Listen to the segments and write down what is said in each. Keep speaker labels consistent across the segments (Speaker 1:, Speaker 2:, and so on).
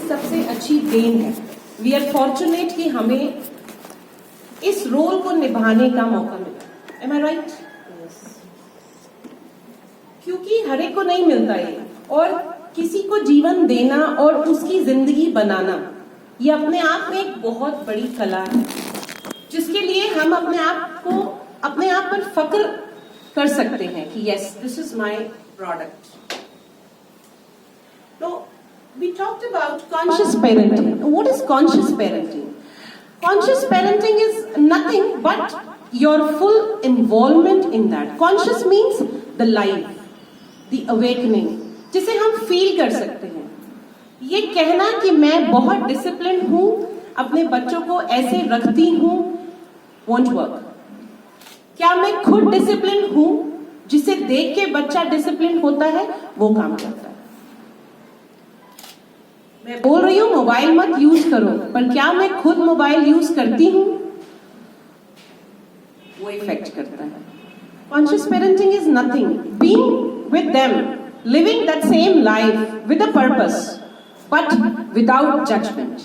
Speaker 1: सबसे अच्छी देन है। वी आर फॉर्चुनेट कि हमें इस रोल को निभाने का मौका मिला। M I right? क्योंकि हर एक को नहीं मिलता ये, और किसी को जीवन देना और उसकी जिंदगी बनाना ये अपने आप में एक बहुत बड़ी कला है, जिसके लिए हम अपने आप पर फक्र कर सकते हैं कि yes, this is my product. तो we talked about conscious parenting. What is conscious parenting? Conscious parenting is nothing but your full involvement in that. Conscious means the life, the awakening, जिसे हम फील कर सकते हैं। ये कहना कि मैं बहुत डिसिप्लिन हूं, अपने बच्चों को ऐसे रखती हूं, वोंट वर्क। क्या मैं खुद डिसिप्लिन हूं, जिसे देख के बच्चा डिसिप्लिन होता है, वो काम करता है। मैं बोल रही हूं मोबाइल मत यूज करो, पर क्या मैं खुद मोबाइल यूज करती हूं, वो इफेक्ट करता है। Conscious parenting is nothing, being with them, living that same life with a purpose but without judgment.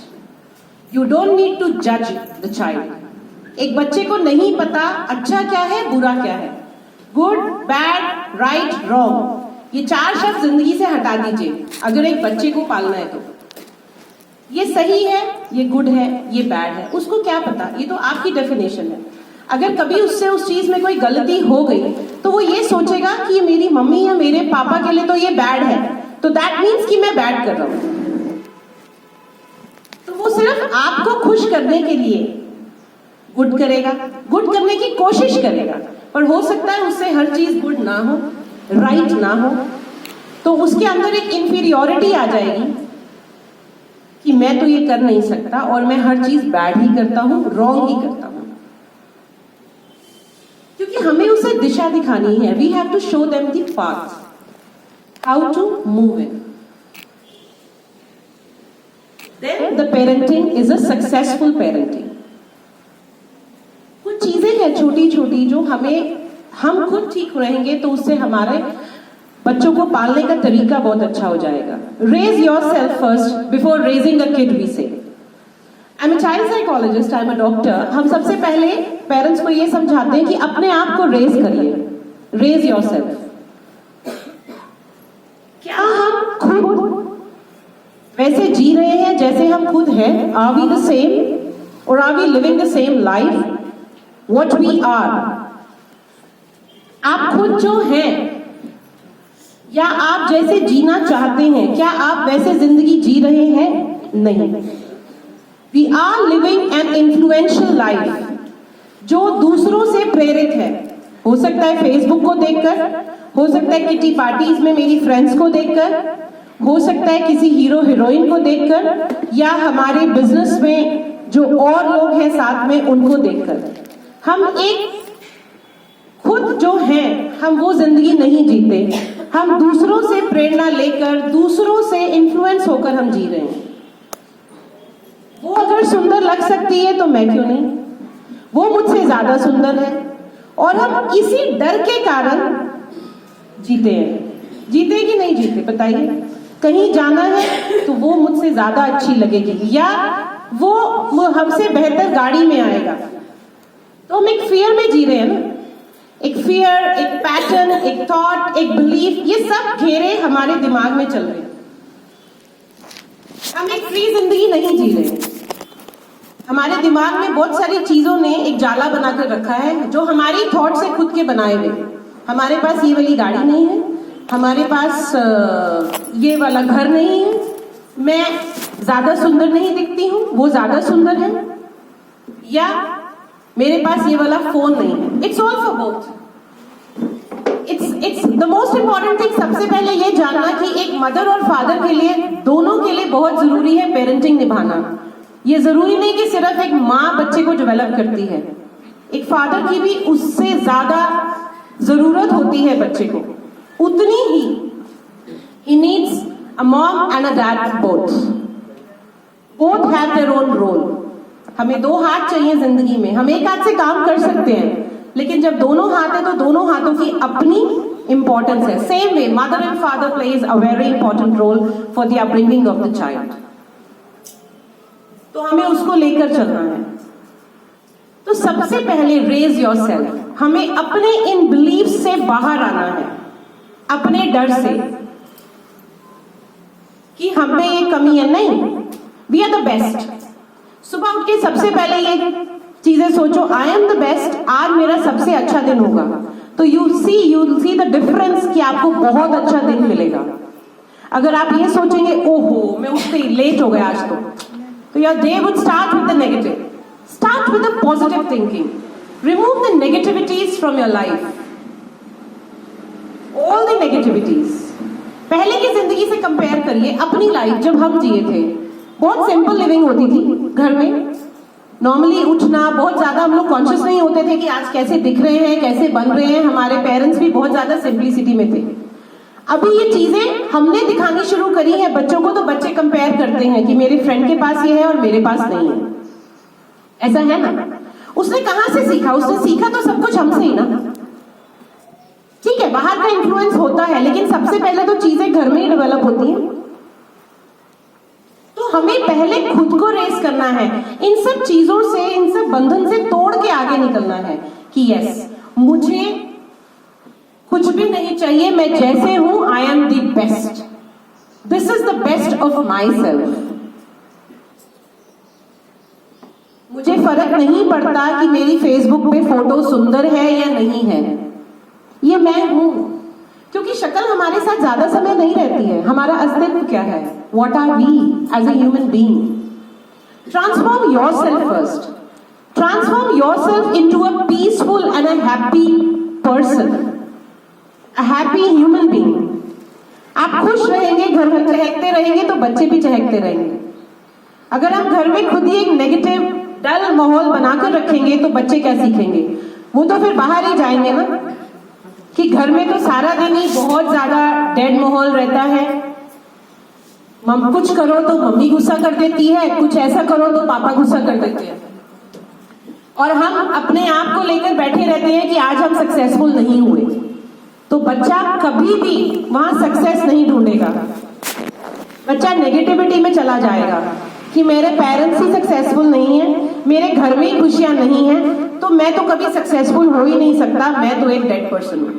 Speaker 1: You don't need to judge the child. एक बच्चे को नहीं पता अच्छा क्या है, बुरा क्या है, गुड, बैड, राइट, रॉन्ग, ये चार शब्द जिंदगी से हटा दीजिए अगर एक बच्चे को पालना है तो। ये सही है, ये गुड है, ये बैड है, उसको क्या पता? ये तो आपकी डेफिनेशन है। अगर कभी उससे उस चीज में कोई गलती हो गई तो वो ये सोचेगा कि ये मेरी मम्मी या मेरे पापा के लिए तो ये बैड है, तो दैट मीन्स कि मैं बैड कर रहा हूं। तो वो सिर्फ आपको खुश करने के लिए गुड करेगा, गुड करने की कोशिश करेगा, पर हो सकता है उससे हर चीज गुड ना हो, राइट ना हो, तो उसके अंदर एक इंफीरियोरिटी आ जाएगी कि मैं तो ये कर नहीं सकता और मैं हर चीज बैड ही करता हूं, रॉन्ग ही करता हूं। क्योंकि हमें उसे दिशा दिखानी है। We have to show them the path, how to move in. Then the parenting is a successful parenting. कुछ चीजें हैं छोटी छोटी जो हम खुद ठीक रहेंगे तो उससे हमारे बच्चों को पालने का तरीका बहुत अच्छा हो जाएगा। Raise yourself first before raising a kid, we say. I'm a child psychologist, I'm a doctor. हम सबसे पहले पेरेंट्स को ये समझाते हैं कि अपने आप को रेज करिए, रेज योरसेल्फ। क्या हम खुद वैसे जी रहे हैं जैसे हम खुद हैं? आर वी द सेम और are we living the same life what we are? आप खुद जो हैं या आप जैसे जीना चाहते हैं, क्या आप वैसे जिंदगी जी रहे हैं? नहीं। We are living an influential life जो दूसरों से प्रेरित है। हो सकता है फेसबुक को देखकर, हो सकता है किटी पार्टीज में मेरी फ्रेंड्स को देखकर, हो सकता है किसी हीरो हीरोइन को देखकर, या हमारे बिजनेस में जो और लोग हैं साथ में उनको देखकर। हम एक खुद जो हैं हम वो जिंदगी नहीं जीते, हम दूसरों से प्रेरणा लेकर, दूसरों से इन्फ्लुएंस होकर हम जी रहे हैं। वो अगर सुंदर लग सकती है तो मैं क्यों नहीं? वो मुझसे ज्यादा सुंदर है, और हम इसी डर के कारण जीते हैं। जीते कि नहीं जीते बताइए? कहीं जाना है तो वो मुझसे ज्यादा अच्छी लगेगी, या वो हमसे बेहतर गाड़ी में आएगा, तो हम एक फियर में जी रहे हैं ना। एक फियर, एक पैटर्न, एक थॉट, एक बिलीफ, ये सब घेरे हमारे दिमाग में चल रहे हैं। हम एक फ्री जिंदगी नहीं जी रहे हैं। हमारे दिमाग में बहुत सारी चीजों ने एक जाला बनाकर रखा है जो हमारी थॉट से खुद के बनाए हुए। हमारे पास ये वाली गाड़ी नहीं है, हमारे पास ये वाला घर नहीं है, मैं ज्यादा सुंदर नहीं दिखती हूँ, वो ज्यादा सुंदर है, या मेरे पास ये वाला फोन नहीं है। It's all for both. It's the most important thing, सबसे पहले ये जानना कि एक मदर और फादर के लिए, दोनों के लिए बहुत जरूरी है पेरेंटिंग निभाना। ये जरूरी नहीं कि सिर्फ एक माँ बच्चे को डेवलप करती है, एक फादर की भी उससे ज्यादा जरूरत होती है बच्चे को, उतनी ही। He needs a mom and a dad both. Both have their own role. हमें दो हाथ चाहिए जिंदगी में। हम एक हाथ से काम कर सकते हैं, लेकिन जब दोनों हाथ है तो दोनों हाथों की अपनी इंपॉर्टेंस है। Same way mother and father plays a very important role for the upbringing of the child. तो हमें उसको लेकर चलना है। तो सबसे पहले रेज योरसेल्फ, हमें अपने इन बिलीव्स से बाहर आना है, अपने डर से कि हम में ये कमी है। नहीं, वी आर द बेस्ट। सुबह उठ के सबसे पहले ये चीजें सोचो, आई एम द बेस्ट, आज मेरा सबसे अच्छा दिन होगा। तो यू सी द डिफरेंस कि आपको बहुत अच्छा दिन मिलेगा। अगर आप ये सोचेंगे ओहो मैं उठते ही लेट हो गया आज तो your day would start with the negative. Start with the positive thinking, remove the negativities from your life, all the negativities. पहले की जिंदगी से कंपेयर करिए अपनी लाइफ जब हम जिए थे। बहुत सिंपल लिविंग होती थी घर में, नॉर्मली उठना, बहुत ज्यादा हम लोग कॉन्शियस नहीं होते थे कि आज कैसे दिख रहे हैं, कैसे बन रहे हैं। हमारे पेरेंट्स भी बहुत ज्यादा सिंप्लिसिटी में थे। अभी ये चीजें हमने दिखानी शुरू करी है बच्चों को, तो बच्चे कंपेयर करते हैं कि मेरे फ्रेंड के पास ये है और मेरे पास नहीं है। ऐसा है ना? उसने कहां से सीखा? उसने सीखा तो सब कुछ हमसे ही ना। ठीक है, बाहर का इन्फ्लुएंस होता है, लेकिन सबसे पहले तो चीजें घर में ही डेवलप होती हैं। तो हमें पहले खुद को रेस करना है, इन सब चीजों से, इन सब बंधन से तोड़ के आगे निकलना है कि यस, मुझे कुछ भी नहीं चाहिए, मैं जैसे हूं, आई am the best, this is the best of my self. मुझे फर्क नहीं पड़ता कि मेरी फेसबुक पे फोटो सुंदर है या नहीं है, ये मैं हूं। क्योंकि शक्ल हमारे साथ ज्यादा समय नहीं रहती है, हमारा अस्तित्व क्या है, what are we as a human being. Transform yourself first, transform yourself into a peaceful and a happy person, a happy human being. आप खुश रहेंगे, घर में चहकते रहेंगे, तो बच्चे भी चहकते रहेंगे। अगर हम घर में खुद ही एक नेगेटिव डल माहौल बनाकर रखेंगे तो बच्चे क्या सीखेंगे? वो तो फिर बाहर ही जाएंगे ना, कि घर में तो सारा दिन ही बहुत ज्यादा डेड माहौल रहता है। कुछ करो तो मम्मी गुस्सा कर देती है, कुछ ऐसा करो तो पापा गुस्सा कर देते हैं, और हम अपने आप को लेकर बैठे रहते हैं कि आज हम सक्सेसफुल नहीं हुए। तो बच्चा कभी भी वहां सक्सेस नहीं ढूंढेगा, बच्चा नेगेटिविटी में चला जाएगा कि मेरे पेरेंट्स ही सक्सेसफुल नहीं है, मेरे घर में ही खुशियां नहीं है, तो मैं तो कभी सक्सेसफुल हो ही नहीं सकता, मैं तो एक डेड पर्सन हूं।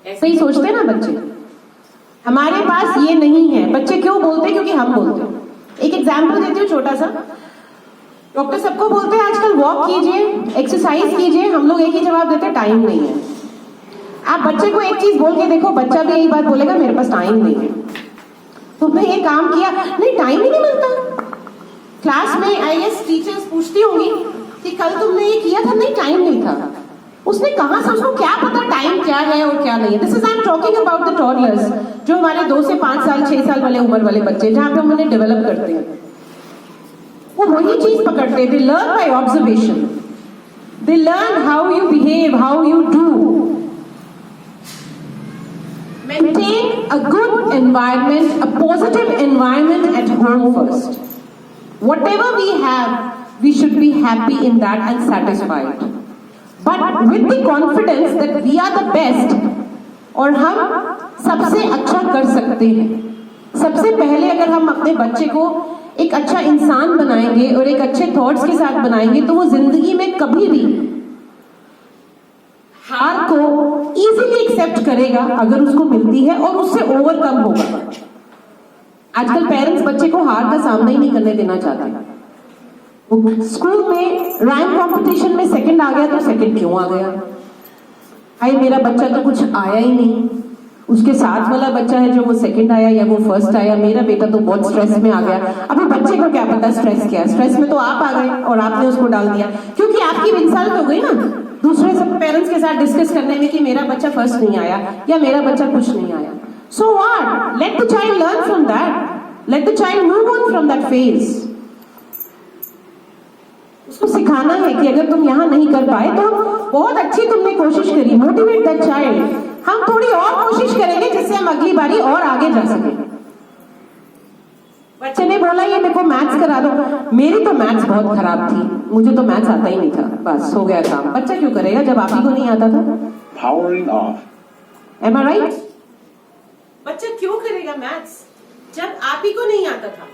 Speaker 1: ऐसे ही सोचते हैं ना बच्चे। हमारे पास ये नहीं है। बच्चे क्यों बोलते हैं? क्योंकि हम बोलते हैं। एक एग्जाम्पल देती हूँ छोटा सा। डॉक्टर सबको बोलते हैं आजकल वॉक कीजिए, एक्सरसाइज कीजिए, हम लोग एक ही जवाब देते हैं, टाइम नहीं है। आप बच्चे को एक चीज बोल के देखो, बच्चा भी यही बात बोलेगा, मेरे पास टाइम नहीं है। तुमने ये काम किया, नहीं टाइम ही नहीं मिलता। क्लास में आई गेस टीचर्स पूछती होंगी कि कल तुमने ये किया था, नहीं टाइम नहीं था। उसने कहां से, उसको क्या पता टाइम क्या है और क्या नहीं है। This is I am talking about the toddlers, जो हमारे 2 से 5 साल 6 साल वाले उम्र वाले बच्चे, जहां पे हम उन्हें डेवलप करते हैं। वो वही चीज पकड़ते हैं। They learn by observation, they learn how you behave, how you do. Maintain a good environment, a positive environment at home first. Whatever we have, we should be happy in that and satisfied. But with the confidence that we are the best, और हम सबसे अच्छा कर सकते हैं। सबसे पहले अगर हम अपने बच्चे को एक अच्छा इंसान बनाएंगे और एक अच्छे थॉट्स के साथ बनाएंगे, तो वो जिंदगी में कभी भी हार को इजीली एक्सेप्ट करेगा अगर उसको मिलती है, और उससे ओवरकम होगा। आजकल पेरेंट्स बच्चे को हार का सामना ही नहीं करने देना चाहते। वो स्कूल में रैंक कंपटीशन में सेकंड आ गया तो सेकंड क्यों आ गया? भाई मेरा बच्चा तो कुछ आया ही नहीं, उसके साथ वाला बच्चा है जो वो सेकंड आया या वो फर्स्ट आया, मेरा बेटा तो बहुत स्ट्रेस में आ गया। अभी बच्चे को क्या पता स्ट्रेस क्या है? स्ट्रेस में तो आप आ गए और आपने उसको डाल दिया, क्योंकि आपकी इंसल्ट हो गई ना दूसरे सब पेरेंट्स के साथ डिस्कस करने में कि मेरा बच्चा फर्स्ट नहीं आया या मेरा बच्चा कुछ नहीं आया। So what? Let the child learn from that, let the child move on from that phase. उसको सिखाना है कि अगर तुम यहां नहीं कर पाए तो बहुत अच्छी तुमने कोशिश करी, मोटिवेट दैट चाइल्ड। हम थोड़ी और कोशिश करेंगे जिससे हम अगली बारी और आगे जा सके। बच्चे ने बोला ये मेरे को मैथ्स करा दो, मेरी तो मैथ्स बहुत खराब थी, मुझे तो मैथ्स आता ही नहीं था, बस हो गया काम। बच्चा क्यों करेगा जब आप ही को नहीं आता था?
Speaker 2: Powering off.
Speaker 1: Am I right? बच्चा क्यों करेगा मैथ्स जब आप ही को नहीं आता था?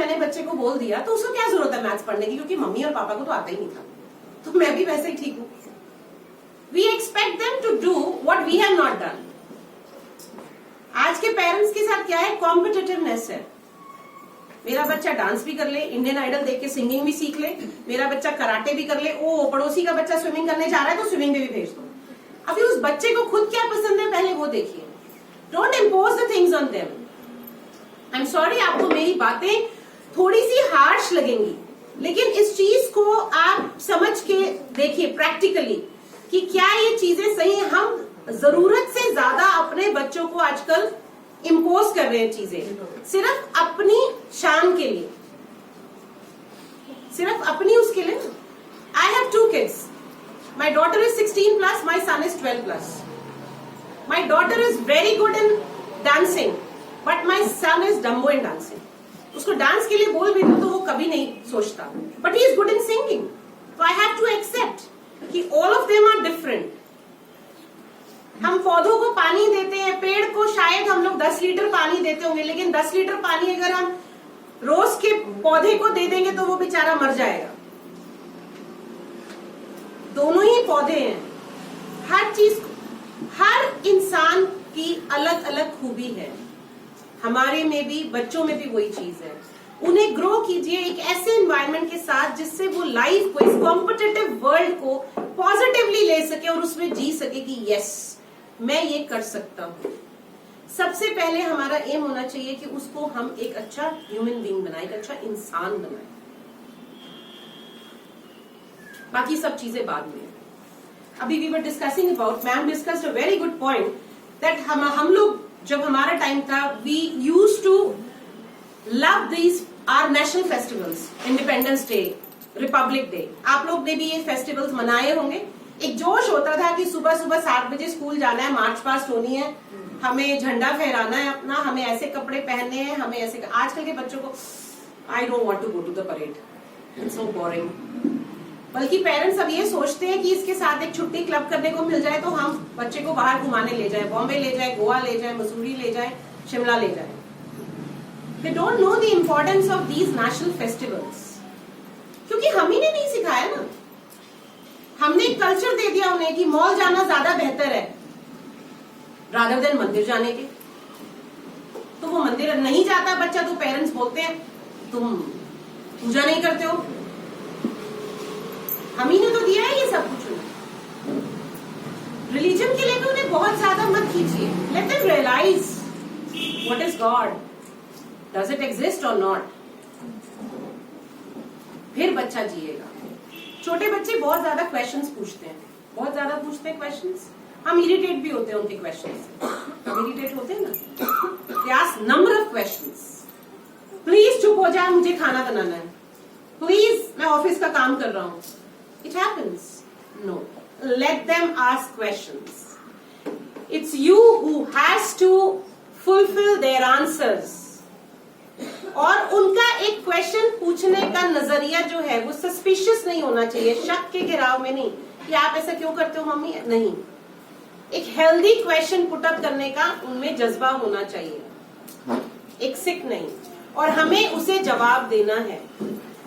Speaker 1: मैंने बच्चे को बोल दिया तो उसको क्या जरूरत है मैथ्स पढ़ने की, क्योंकि मम्मी और पापा को तो आता ही नहीं था, तो मैं भी वैसे ही ठीक हूं। We expect them to do what we have not done. आज के पेरेंट्स के साथ क्या है, कॉम्पिटिटिवनेस है। मेरा बच्चा डांस भी कर ले, इंडियन आइडल देख के सिंगिंग भी सीख ले, मेरा बच्चा कराटे भी कर ले, ओ पड़ोसी का बच्चा स्विमिंग करने जा रहा है तो स्विमिंग में भी भेज दो। अभी उस बच्चे को खुद क्या पसंद है पहले वो देखिए। Don't impose the things on them. I am sorry, आपको मेरी बातें थोड़ी सी हार्श लगेंगी, लेकिन इस चीज को आप समझ के देखिए प्रैक्टिकली कि क्या ये चीजें सही हैं। हम जरूरत से ज्यादा अपने बच्चों को आजकल इम्पोज कर रहे हैं चीजें, सिर्फ अपनी शान के लिए, सिर्फ अपनी उसके लिए। I have 2 kids. My daughter is 16 plus, my son is 12 plus. My daughter is very good in dancing, but my son is dumbo in dancing. उसको डांस के लिए बोल भी दो तो वो कभी नहीं सोचता, but he is good in singing. So I have to accept कि all of them are different. हम पौधों को पानी देते हैं, पेड़ को शायद हम लोग 10 लीटर पानी देते होंगे, लेकिन 10 लीटर पानी अगर हम रोज के पौधे को दे देंगे तो वो बेचारा मर जाएगा। दोनों ही पौधे हैं। हर चीज, हर इंसान की अलग अलग खूबी है। हमारे में भी, बच्चों में भी वही चीज है। उन्हें ग्रो कीजिए एक ऐसे एनवायरनमेंट के साथ जिससे वो लाइफ को, इस कॉम्पिटिटिव वर्ल्ड को पॉजिटिवली ले सके और उसमें जी सके कि यस मैं ये कर सकता हूं। सबसे पहले हमारा एम होना चाहिए कि उसको हम एक अच्छा ह्यूमन बीइंग बनाए, एक अच्छा इंसान बनाए। बाकी सब चीजें बाद में। अभी we were discussing about, ma'am discussed a very good point that हम लोग जब हमारा टाइम था, we used to love these are national festivals, independence day, republic day. आप लोग ने भी ये फेस्टिवल्स मनाए होंगे। एक जोश होता था कि सुबह सुबह 7 बजे स्कूल जाना है, मार्च पास्ट होनी है, हमें झंडा फहराना है अपना, हमें ऐसे कपड़े पहनने हैं, हमें ऐसे। आजकल के बच्चों को I don't want to go to the parade, it's so boring. बल्कि पेरेंट्स अब ये सोचते हैं कि इसके साथ एक छुट्टी क्लब करने को मिल जाए तो हम बच्चे को बाहर घुमाने ले जाए, बॉम्बे ले जाए, गोवा ले जाए, मसूरी ले जाए, शिमला ले जाए। दे don't know the importance of these national festivals, क्योंकि हम ही ने नहीं सिखाया ना। हमने एक कल्चर दे दिया उन्हें कि मॉल जाना ज्यादा बेहतर है रादर देन मंदिर जाने के। तो वो मंदिर नहीं जाता बच्चा तो पेरेंट्स बोलते हैं तुम पूजा नहीं करते हो। हम ही ने तो दिया है ये सब कुछ उन्हें। रिलीजन के लिए भी उन्हें बहुत ज्यादा मत कीजिए। Let them realise what is God, does it exist और नॉट, फिर बच्चा जिएगा। छोटे बच्चे बहुत ज्यादा क्वेश्चंस पूछते हैं, बहुत ज्यादा पूछते हैं क्वेश्चंस। हम इरिटेट भी होते हैं उनके क्वेश्चंस से। हम इरिटेट होते हैं ना। They ask number of questions. Please चुप हो जाए, मुझे खाना बनाना है, प्लीज मैं ऑफिस का काम कर रहा हूं। It happens. No. Let them ask questions. It's you who has to fulfill their answers. और उनका एक क्वेश्चन पूछने का नजरिया जो है वो सस्पिशियस नहीं होना चाहिए, शक के घेराव में नहीं कि आप ऐसा क्यों करते हो मम्मी, नहीं। एक हेल्दी क्वेश्चन पुटअप करने का उनमें जज्बा होना चाहिए, एक सिक नहीं, और हमें उसे जवाब देना है।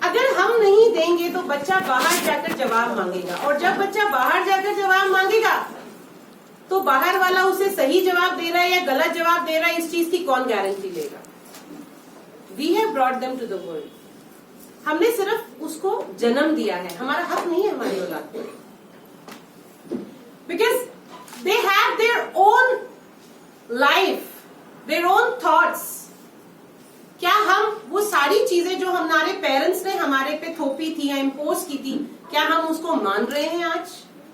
Speaker 1: अगर हम नहीं देंगे तो बच्चा बाहर जाकर जवाब मांगेगा, और जब बच्चा बाहर जाकर जवाब मांगेगा तो बाहर वाला उसे सही जवाब दे रहा है या गलत जवाब दे रहा है, इस चीज की कौन गारंटी लेगा। We have brought them to the world. हमने सिर्फ उसको जन्म दिया है, हमारा हक नहीं है हमारी औलाद पे। Because they have their own life, their own thoughts. क्या हम वो सारी चीजें जो हमारे पेरेंट्स ने हमारे पे थोपी थी या इम्पोज की थी, क्या हम उसको मान रहे हैं आज?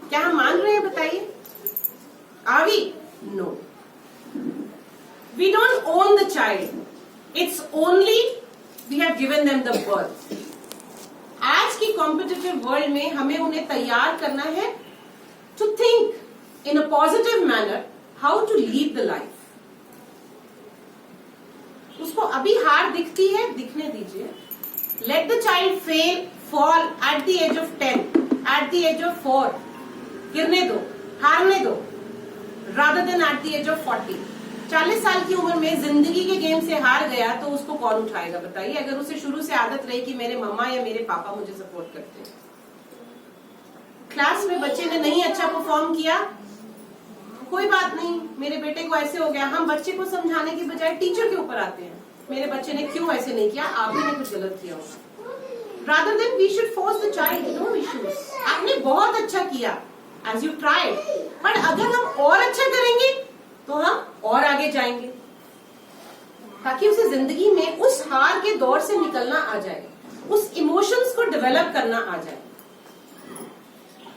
Speaker 1: क्या हम मान रहे हैं, बताइए? Are we? No. We don't own the child. It's only we have given them the birth. आज की कॉम्पिटिटिव वर्ल्ड में हमें उन्हें तैयार करना है to think in a positive manner how to lead the life. उसको अभी हार दिखती है, दिखने दीजिए। Let the child fail, fall at the age of 10, at the age of 4. गिरने दो, हारने दो, rather than at the age of 40. 40 साल की उम्र में जिंदगी के गेम से हार गया तो उसको कौन उठाएगा बताइए, अगर उसे शुरू से आदत रही कि मेरे मम्मा या मेरे पापा मुझे सपोर्ट करते हैं। क्लास में बच्चे ने नहीं अच्छा परफॉर्म किया, कोई बात नहीं, मेरे बेटे को ऐसे हो गया, हम बच्चे को समझाने की बजाय टीचर के ऊपर आते हैं, मेरे बच्चे ने क्यों ऐसे नहीं किया, आपने ने कुछ गलत किया होगा। Rather than we should force the child, no issues. आपने बहुत अच्छा किया, as you tried. पर अगर हम और अच्छा करेंगे तो हम और आगे जाएंगे, ताकि उसे जिंदगी में उस हार के दौर से निकलना आ जाए, उस इमोशंस को डेवलप करना आ जाए।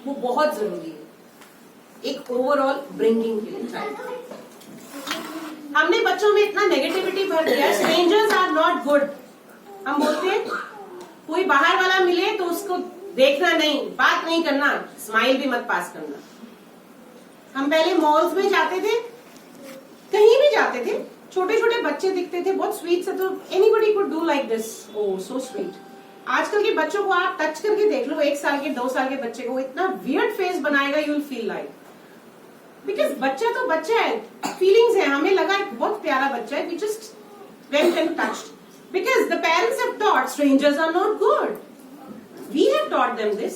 Speaker 1: वो बहुत जरूरी है एक ओवरऑल ब्रिंगिंग के लिए चाइल्ड। हमने बच्चों में इतना नेगेटिविटी भर दिया, स्ट्रेंजर्स आर नॉट गुड। हम बोलते हैं कोई बाहर वाला मिले तो उसको देखना नहीं, बात नहीं करना, स्माइल भी मत पास करना। हम पहले मॉल्स में जाते थे, कहीं भी जाते थे, छोटे छोटे बच्चे दिखते थे बहुत स्वीट से, तो anybody could do like this, oh so sweet. आजकल के बच्चों को आप टच करके देख लो, 1 साल के 2 साल के बच्चे को इतना वियर्ड फेस बनाएगा, you will feel like, because बच्चा तो बच्चा है, फीलिंग्स है। हमें लगा बहुत प्यारा बच्चा है, we just went and touched because the parents have taught strangers are not good, we have taught them this।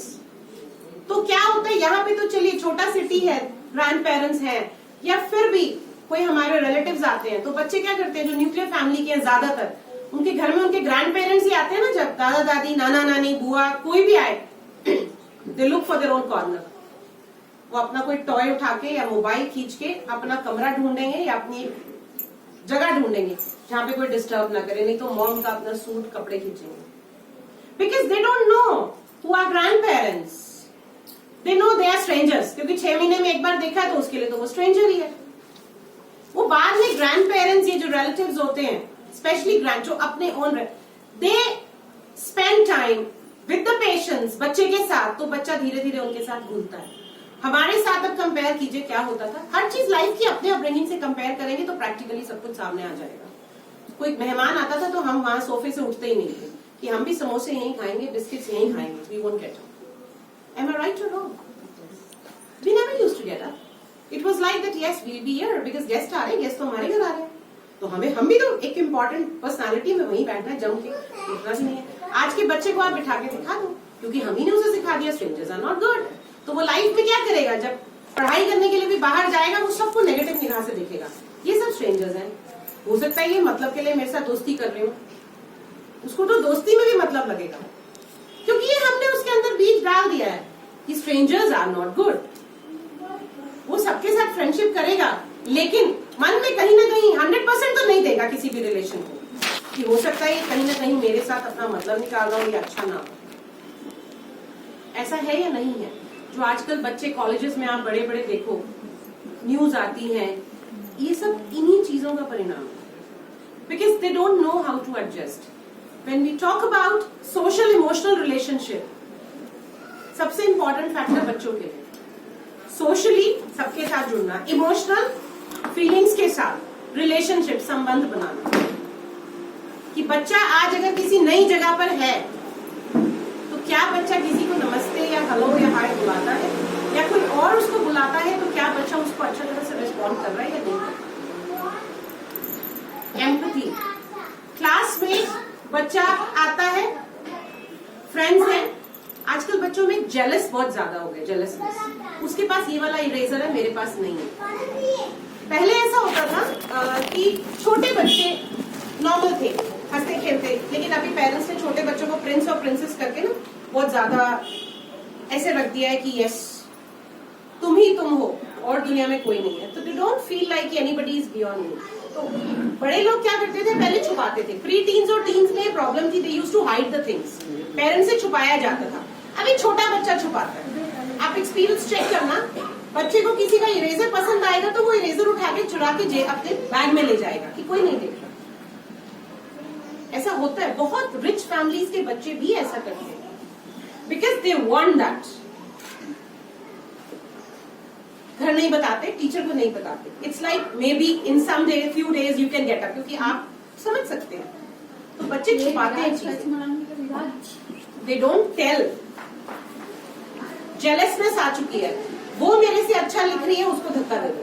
Speaker 1: तो क्या होता है यहाँ पे, तो चलिए छोटा सिटी है, ग्रैंड पेरेंट्स हैं, या फिर भी कोई हमारे रिलेटिव्स आते हैं, तो बच्चे क्या करते हैं, जो न्यूक्लियर फैमिली के हैं ज्यादातर, उनके घर में उनके ग्रैंड पेरेंट्स ही आते हैं ना, जब दादा दादी नाना नानी बुआ कोई भी आए, they look for their own corner. वो अपना कोई टॉय उठा के या मोबाइल खींच के अपना कमरा ढूंढेंगे या अपनी जगह ढूंढेंगे जहां पे कोई डिस्टर्ब ना करे, नहीं तो मॉम का अपना सूट कपड़े खींचेंगे, because they don't know who are grandparents, they know they are strangers, क्योंकि 6 महीने में एक बार देखा है तो उसके लिए तो वो स्ट्रेंजर ही है। वो बाद में ग्रैंड पेरेंट्स, ये जो रिलेटिव्स होते हैं, स्पेशली ग्रैंड जो अपने own, they spend time with the patience बच्चे के साथ, तो बच्चा धीरे धीरे उनके साथ घुलता है। हमारे साथ अब कंपेयर कीजिए क्या होता था, हर चीज लाइफ की अपने अपब्रिंगिंग से कंपेयर करेंगे तो प्रैक्टिकली सब कुछ सामने आ जाएगा। कोई मेहमान आता था तो हम वहां सोफे से उठते ही नहीं थे कि हम भी समोसे यहीं खाएंगे, बिस्किट्स यहीं खाएंगे, we won't get up. Am I right और wrong? We never used to get up, it was like that yes we will be here because guest आ रहे हैं, गेस्ट तो हमारे घर आ रहे हैं, तो हम भी तो एक इम्पोर्टेंट पर्सनालिटी में वहीं बैठना है, जम के उठना ही नहीं है। आज के बच्चे को आप बिठा के सिखा दो, क्योंकि हम ही ने उसे सिखा दिया स्ट्रेंजर्स आर नॉट गुड, तो वो लाइफ में क्या करेगा, जब पढ़ाई करने के लिए भी बाहर जाएगा वो सबको नेगेटिव निगाह से देखेगा, ये सब स्ट्रेंजर्स हैं। हो सकता है ये मतलब के लिए मेरे साथ दोस्ती कर रहे हो, उसको तो दोस्ती में भी मतलब लगेगा, क्योंकि ये हमने उसके अंदर बीज डाल दिया है कि स्ट्रेंजर्स आर नॉट गुड। वो सबके साथ फ्रेंडशिप करेगा, लेकिन मन में कहीं ना कहीं 100% तो नहीं देगा किसी भी रिलेशन को, कि हो सकता है कहीं ना कहीं मेरे साथ अपना मतलब निकाल रहा हूं या अच्छा ना हो। ऐसा है या नहीं है? जो आजकल बच्चे कॉलेजेस में आप बड़े बड़े देखो, न्यूज आती है, ये सब इन्हीं चीजों का परिणाम है, because they don't know how to adjust. When we talk about social emotional relationship, सबसे इंपॉर्टेंट फैक्टर बच्चों के लिए सोशली सबके साथ जुड़ना, इमोशनल फीलिंग्स के साथ रिलेशनशिप संबंध बनाना, कि बच्चा आज अगर किसी नई जगह पर है तो क्या बच्चा किसी को नमस्ते या हेलो या हाय बुलाता है, या कोई और उसको बुलाता है तो क्या बच्चा उसको अच्छा तरह से रिस्पॉन्ड कर रहा है या नहीं। एम्पैथी, क्लास में बच्चा आता है, फ्रेंड्स हैं, आजकल बच्चों में जेलस बहुत ज्यादा हो गया, जेलसनेस, उसके पास ये वाला इरेजर है मेरे पास नहीं है। पहले ऐसा होता था कि छोटे बच्चे नॉर्मल थे, हंसते खेलते, लेकिन अभी पेरेंट्स ने छोटे बच्चों को प्रिंस और प्रिंसेस करके ना बहुत ज्यादा ऐसे रख दिया है कि यस तुम ही तुम हो और दुनिया में कोई नहीं है, तो they don't feel like anybody is beyond me. तो बड़े लोग क्या करते थे, पहले छुपाते थे, प्री टीन्स और टीन्स में प्रॉब्लम थी, they used to hide the things, parents से छुपाया जाता था। अभी छोटा बच्चा छुपाता है, आप एक्सपीरियंस चेक करना, बच्चे को किसी का इरेजर पसंद आएगा तो वो इरेजर उठा के चुरा के अपने बैग में ले जाएगा कि कोई नहीं देख रहा। ऐसा होता है, बहुत रिच फैमिलीज के बच्चे भी ऐसा करते हैं, बिकॉज दे वांट दैट। घर नहीं बताते, टीचर को नहीं बताते, it's like maybe in some day few days you can get up, क्योंकि आप समझ सकते हैं, तो बच्चे छुपाते हैं चीजें, दे डोंट टेल। जेलसनेस आ चुकी है, वो मेरे से अच्छा लिख रही है, उसको धक्का दे दो,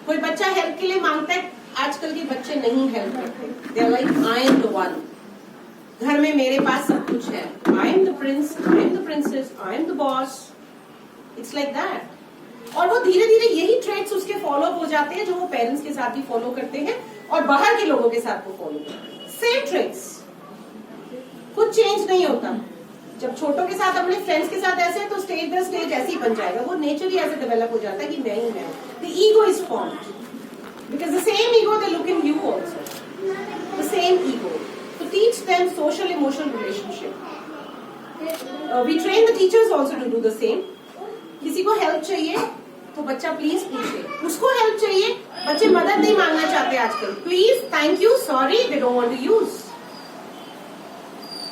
Speaker 1: कोई बच्चा हेल्प के लिए मांगता है, आजकल के बच्चे नहीं हेल्प करते, they are like I am the one, घर में मेरे पास सब कुछ है, I am the prince, I am the princess, I am the boss, it's like that. और वो धीरे धीरे यही ट्रेड्स उसके फॉलो अप हो जाते हैं जो वो पेरेंट्स के साथ भी फॉलो करते हैं और बाहर के लोगों के साथ वो फॉलो करते हैं, सेम ट्रेड्स, कुछ चेंज नहीं होता। जब छोटों के साथ अपने फ्रेंड्स के साथ ऐसे है तो स्टेज बाय स्टेज ऐसे ही बन जाएगा, वो नेचुरली ऐसे डेवलप हो जाता है कि मैं ही मैं, the ego is formed because the same ego they look in you also, the same ego. To teach them social emotional relationship. We train the teachers also to do the same. किसी को help चाहिए तो बच्चा please पूछे, उसको help चाहिए, बच्चे मदद नहीं मांगना चाहते आजकल, please, thank you, sorry, they don't want to use,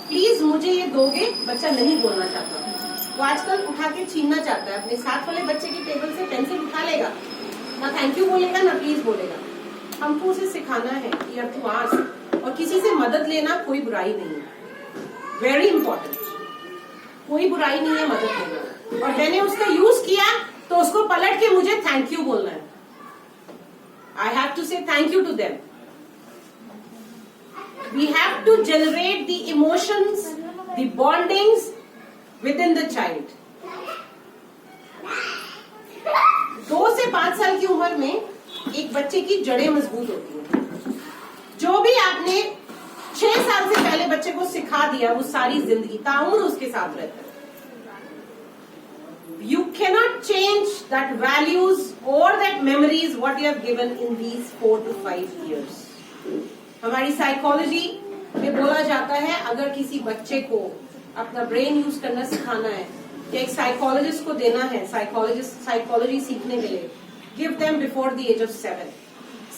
Speaker 1: please मुझे ये दोगे, बच्चा नहीं बोलना चाहता। वो आजकल उठा के छीनना चाहता है, अपने साथ वाले बच्चे की टेबल से पेंसिल उठा लेगा, ना थैंक यू बोलेगा ना प्लीज बोलेगा। हमको उसे सिखाना है कि अब तू आस्क, और किसी से मदद लेना कोई बुराई नहीं है, वेरी इंपॉर्टेंट, कोई बुराई नहीं है मदद लेना। और मैंने उसका यूज किया तो उसको पलट के मुझे थैंक यू बोलना है, I have to say thank you to them. We have to generate the emotions, the bondings within the child. 2 से 5 साल की उम्र में एक बच्चे की जड़ें मजबूत होती हैं। जो भी आपने 6 साल से पहले बच्चे को सिखा दिया वो सारी जिंदगी ताउम्र उसके साथ रहता है। You cannot change that values or that memories what you have given in these 4 to 5 years. हमारी साइकोलॉजी में बोला जाता है अगर किसी बच्चे को अपना ब्रेन यूज करना सिखाना है कि एक साइकोलॉजिस्ट को देना है, साइकोलॉजी सीखने के लिए, give them before the age of 7।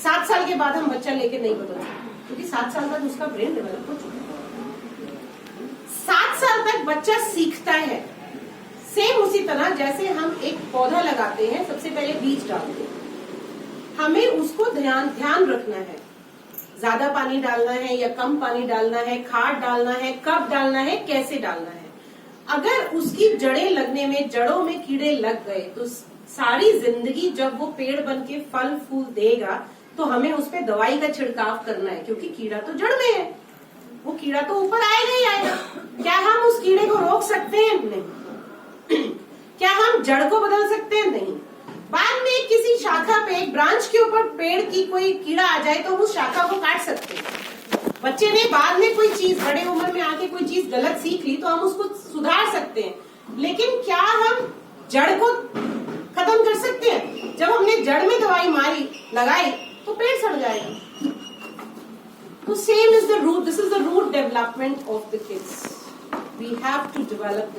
Speaker 1: 7 साल के बाद हम बच्चा लेके नहीं बदल सकते क्योंकि 7 साल तक उसका ब्रेन डेवलप हो चुका है। 7 साल तक बच्चा सीखता है, सेम उसी तरह जैसे हम एक पौधा लगाते हैं, सबसे पहले बीज डालते हैं, हमें उसको ध्यान रखना है, ज्यादा पानी डालना है या कम पानी डालना है, खाद डालना है, कब डालना है, कैसे डालना है। अगर उसकी जड़ें लगने में, जड़ों में कीड़े लग गए तो सारी जिंदगी जब वो पेड़ बन के फल फूल देगा तो हमें उस पर दवाई का छिड़काव करना है क्योंकि कीड़ा तो जड़ में है, वो कीड़ा तो ऊपर आएगा ही आएगा। क्या हम उस कीड़े को रोक सकते हैं? नहीं। क्या हम जड़ को बदल सकते हैं? नहीं। बाद में किसी शाखा पे, एक ब्रांच के ऊपर पेड़ की कोई कीड़ा आ जाए तो उस शाखा को काट सकते हैं। बच्चे ने बाद में कोई चीज, बड़े उम्र में आके कोई चीज गलत सीख ली तो हम उसको सुधार सकते हैं, लेकिन क्या हम जड़ को खत्म कर सकते हैं? जब हमने जड़ में दवाई लगाई तो पेड़ सड़ जाएगा। तो same is the root, this is the root development of the kids. We have to develop the